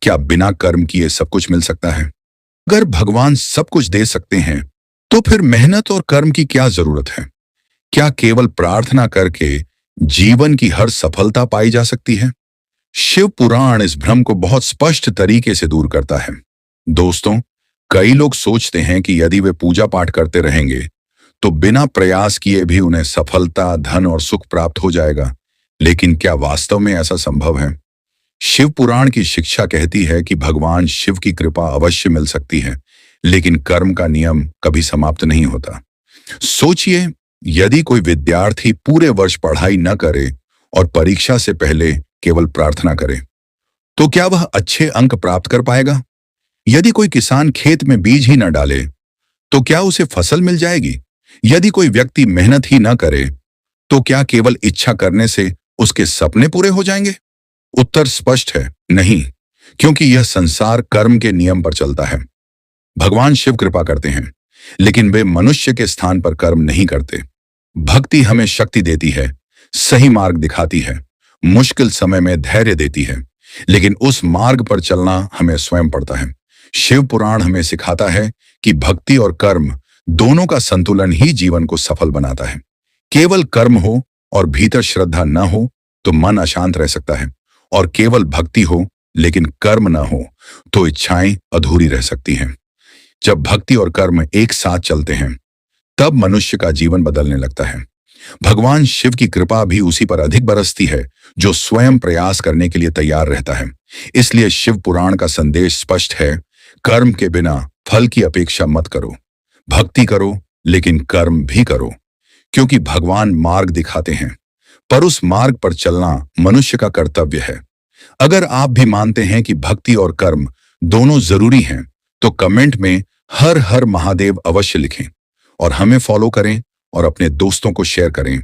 क्या बिना कर्म किए सब कुछ मिल सकता है? अगर भगवान सब कुछ दे सकते हैं, तो फिर मेहनत और कर्म की क्या जरूरत है? क्या केवल प्रार्थना करके जीवन की हर सफलता पाई जा सकती है? शिव पुराण इस भ्रम को बहुत स्पष्ट तरीके से दूर करता है। दोस्तों, कई लोग सोचते हैं कि यदि वे पूजा पाठ करते रहेंगे, तो बिना प्रयास किए भी उन्हें सफलता, धन और सुख प्राप्त हो जाएगा। लेकिन क्या वास्तव में ऐसा संभव है? शिव पुराण की शिक्षा कहती है कि भगवान शिव की कृपा अवश्य मिल सकती है, लेकिन कर्म का नियम कभी समाप्त नहीं होता। सोचिए, यदि कोई विद्यार्थी पूरे वर्ष पढ़ाई न करे और परीक्षा से पहले केवल प्रार्थना करे, तो क्या वह अच्छे अंक प्राप्त कर पाएगा? यदि कोई किसान खेत में बीज ही न डाले, तो क्या उसे फसल मिल जाएगी? यदि कोई व्यक्ति मेहनत ही न करे, तो क्या केवल इच्छा करने से उसके सपने पूरे हो जाएंगे? उत्तर स्पष्ट है, नहीं, क्योंकि यह संसार कर्म के नियम पर चलता है। भगवान शिव कृपा करते हैं, लेकिन वे मनुष्य के स्थान पर कर्म नहीं करते। भक्ति हमें शक्ति देती है, सही मार्ग दिखाती है, मुश्किल समय में धैर्य देती है, लेकिन उस मार्ग पर चलना हमें स्वयं पड़ता है। शिव पुराण हमें सिखाता है कि भक्ति और कर्म दोनों का संतुलन ही जीवन को सफल बनाता है। केवल कर्म हो और भीतर श्रद्धा न हो तो मन अशांत रह सकता है, और केवल भक्ति हो लेकिन कर्म न हो तो इच्छाएं अधूरी रह सकती हैं। जब भक्ति और कर्म एक साथ चलते हैं, तब मनुष्य का जीवन बदलने लगता है। भगवान शिव की कृपा भी उसी पर अधिक बरसती है जो स्वयं प्रयास करने के लिए तैयार रहता है। इसलिए शिव पुराण का संदेश स्पष्ट है, कर्म के बिना फल की अपेक्षा मत करो। भक्ति करो, लेकिन कर्म भी करो, क्योंकि भगवान मार्ग दिखाते हैं, पर उस मार्ग पर चलना मनुष्य का कर्तव्य है। अगर आप भी मानते हैं कि भक्ति और कर्म दोनों जरूरी हैं, तो कमेंट में हर हर महादेव अवश्य लिखें और हमें फॉलो करें और अपने दोस्तों को शेयर करें।